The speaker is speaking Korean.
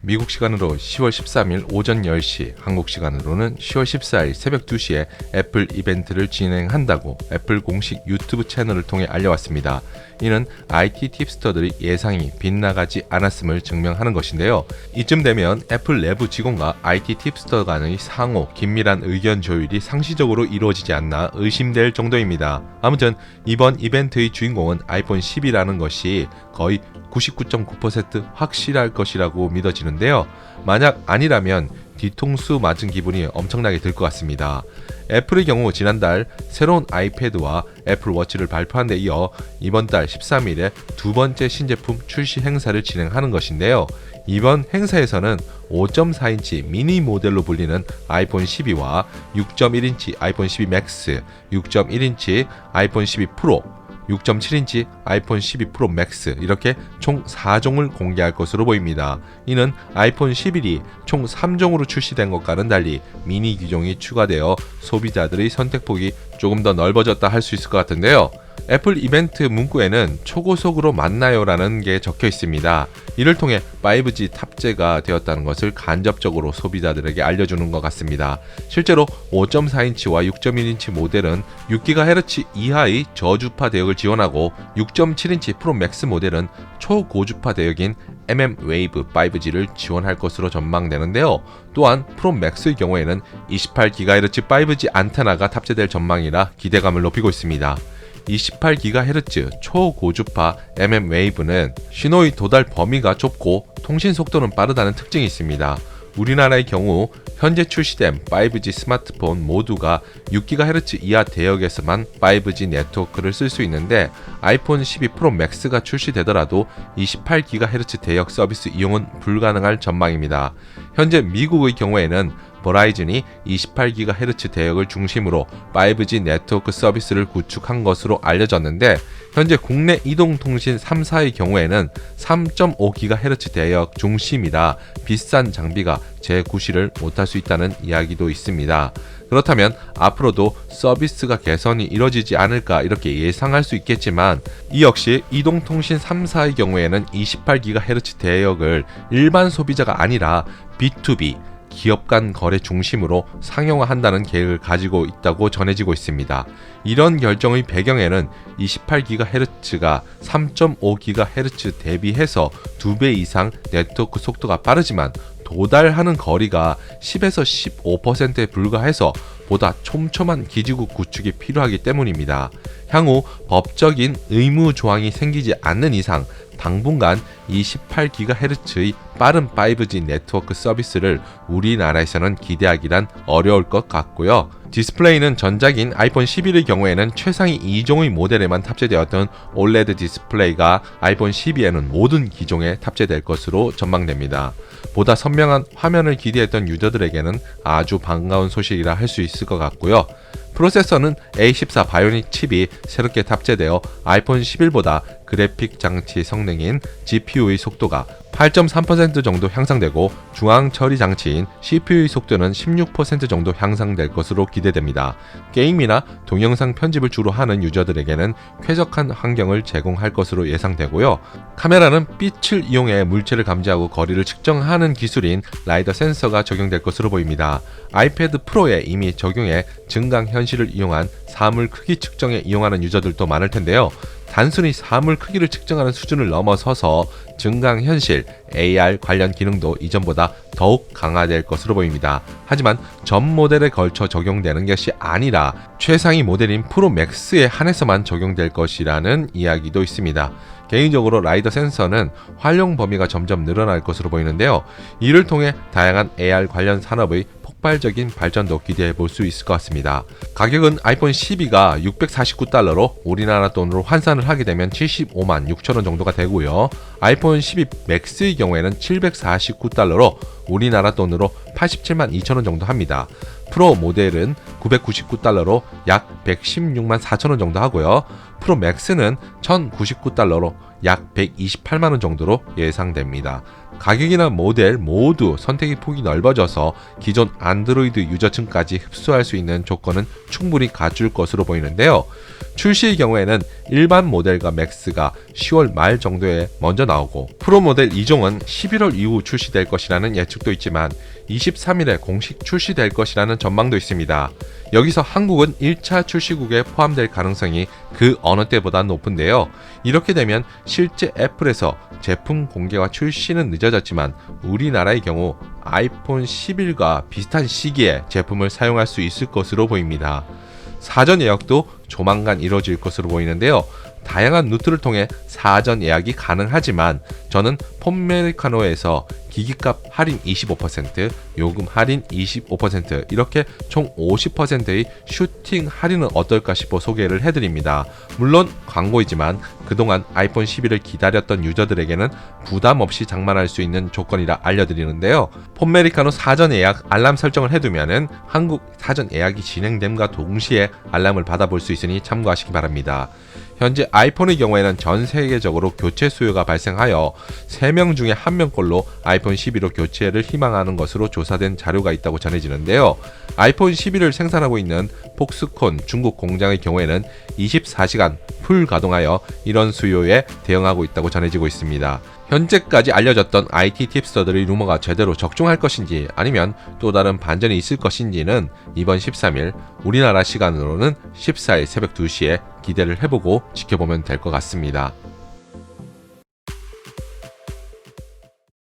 미국 시간으로 10월 13일 오전 10시, 한국 시간으로는 10월 14일 새벽 2시에 애플 이벤트를 진행한다고 애플 공식 유튜브 채널을 통해 알려왔습니다. 이는 IT 팁스터들의 예상이 빗나가지 않았음을 증명하는 것인데요. 이쯤 되면 애플 내부 직원과 IT 팁스터 간의 상호 긴밀한 의견 조율이 상시적으로 이루어지지 않나 의심될 정도입니다. 아무튼 이번 이벤트의 주인공은 아이폰 10이라는 것이 거의 99.9% 확실할 것이라고 믿어지는데요. 만약 아니라면 뒤통수 맞은 기분이 엄청나게 들 것 같습니다. 애플의 경우 지난달 새로운 아이패드와 애플워치를 발표한 데 이어 이번 달 13일에 두 번째 신제품 출시 행사를 진행하는 것인데요. 이번 행사에서는 5.4인치 미니 모델로 불리는 아이폰 12와 6.1인치 아이폰 12 맥스, 6.1인치 아이폰 12 프로, 6.7인치 아이폰 12 프로 맥스 이렇게 총 4종을 공개할 것으로 보입니다. 이는 아이폰 11이 총 3종으로 출시된 것과는 달리 미니 기종이 추가되어 소비자들의 선택폭이 조금 더 넓어졌다 할 수 있을 것 같은데요. 애플 이벤트 문구에는 초고속으로 만나요 라는 게 적혀 있습니다. 이를 통해 5G 탑재가 되었다는 것을 간접적으로 소비자들에게 알려주는 것 같습니다. 실제로 5.4인치와 6.1인치 모델은 6GHz 이하의 저주파 대역을 지원하고 6.7인치 프로 맥스 모델은 초고주파 대역인 mmWave 5G를 지원할 것으로 전망되는데요. 또한 프로 맥스의 경우에는 28GHz 5G 안테나가 탑재될 전망이라 기대감을 높이고 있습니다. 28GHz 초고주파 mmWave는 신호의 도달 범위가 좁고 통신 속도는 빠르다는 특징이 있습니다. 우리나라의 경우 현재 출시된 5G 스마트폰 모두가 6GHz 이하 대역에서만 5G 네트워크를 쓸 수 있는데 아이폰 12 프로 맥스가 출시되더라도 28GHz 대역 서비스 이용은 불가능할 전망입니다. 현재 미국의 경우에는 버라이즌이 28GHz 대역을 중심으로 5G 네트워크 서비스를 구축한 것으로 알려졌는데 현재 국내 이동통신 3사의 경우에는 3.5GHz 대역 중심이라 비싼 장비가 재구시를 못할 수 있다는 이야기도 있습니다. 그렇다면 앞으로도 서비스가 개선이 이뤄지지 않을까 이렇게 예상할 수 있겠지만 이 역시 이동통신 3사의 경우에는 28GHz 대역을 일반 소비자가 아니라 B2B 기업 간 거래 중심으로 상용화한다는 계획을 가지고 있다고 전해지고 있습니다. 이런 결정의 배경에는 28GHz가 3.5GHz 대비해서 2배 이상 네트워크 속도가 빠르지만 도달하는 거리가 10에서 15%에 불과해서 보다 촘촘한 기지국 구축이 필요하기 때문입니다. 향후 법적인 의무 조항이 생기지 않는 이상 당분간 28GHz의 빠른 5G 네트워크 서비스를 우리나라에서는 기대하기란 어려울 것 같고요. 디스플레이는 전작인 아이폰 11의 경우에는 최상위 2종의 모델에만 탑재되었던 OLED 디스플레이가 아이폰 12에는 모든 기종에 탑재될 것으로 전망됩니다. 보다 선명한 화면을 기대했던 유저들에게는 아주 반가운 소식이라 할 수 있을 것 같고요. 프로세서는 A14 바이오닉 칩이 새롭게 탑재되어 아이폰 11보다 그래픽 장치 성능인 GPU의 속도가 8.3% 정도 향상되고 중앙 처리 장치인 CPU의 속도는 16% 정도 향상될 것으로 기대됩니다. 게임이나 동영상 편집을 주로 하는 유저들에게는 쾌적한 환경을 제공할 것으로 예상되고요. 카메라는 빛을 이용해 물체를 감지하고 거리를 측정하는 기술인 라이더 센서가 적용될 것으로 보입니다. 아이패드 프로에 이미 적용해 증강 현실을 이용한 사물 크기 측정에 이용하는 유저들도 많을 텐데요. 단순히 사물 크기를 측정하는 수준을 넘어서서 증강현실, AR 관련 기능도 이전보다 더욱 강화될 것으로 보입니다. 하지만 전 모델에 걸쳐 적용되는 것이 아니라 최상위 모델인 프로 맥스에 한해서만 적용될 것이라는 이야기도 있습니다. 개인적으로 라이더 센서는 활용 범위가 점점 늘어날 것으로 보이는데요. 이를 통해 다양한 AR 관련 산업의 폭발적인 발전도 기대해 볼 수 있을 것 같습니다. 가격은 아이폰 12가 649달러로 우리나라 돈으로 환산을 하게 되면 75만 6천원 정도가 되고요. 아이폰 12 맥스의 경우에는 749달러로 우리나라 돈으로 87만 2천원 정도 합니다. 프로 모델은 999달러로 약 116만 4천원 정도 하고요. 프로 맥스는 1099달러로 약 128만원 정도로 예상됩니다. 가격이나 모델 모두 선택의 폭이 넓어져서 기존 안드로이드 유저층까지 흡수할 수 있는 조건은 충분히 갖출 것으로 보이는데요. 출시의 경우에는 일반 모델과 맥스가 10월 말 정도에 먼저 나오고 프로 모델 2종은 11월 이후 출시될 것이라는 예측도 있지만 23일에 공식 출시될 것이라는 전망도 있습니다. 여기서 한국은 1차 출시국에 포함될 가능성이 그 어느 때보다 높은데요. 이렇게 되면 실제 애플에서 제품 공개와 출시는 늦어졌지만 우리나라의 경우 아이폰 11과 비슷한 시기에 제품을 사용할 수 있을 것으로 보입니다. 사전 예약도 조만간 이뤄질 것으로 보이는데요. 다양한 루트를 통해 사전 예약이 가능하지만 저는 폰메리카노에서 기기값 할인 25%, 요금 할인 25% 이렇게 총 50%의 슈팅 할인은 어떨까 싶어 소개를 해드립니다. 물론 광고이지만 그동안 아이폰 11을 기다렸던 유저들에게는 부담 없이 장만할 수 있는 조건이라 알려드리는데요. 폰메리카노 사전 예약 알람 설정을 해두면은 한국 사전 예약이 진행됨과 동시에 알람을 받아볼 수 있으니 참고하시기 바랍니다. 현재 아이폰의 경우에는 전 세계적으로 교체 수요가 발생하여 3명 중에 1명꼴로 아이폰 11로 교체를 희망하는 것으로 조사된 자료가 있다고 전해지는데요. 아이폰 11을 생산하고 있는 폭스콘 중국 공장의 경우에는 24시간 풀 가동하여 이런 수요에 대응하고 있다고 전해지고 있습니다. 현재까지 알려졌던 IT 팁스터들의 루머가 제대로 적중할 것인지 아니면 또 다른 반전이 있을 것인지는 이번 13일 우리나라 시간으로는 14일 새벽 2시에 기대를 해보고 지켜보면 될 것 같습니다.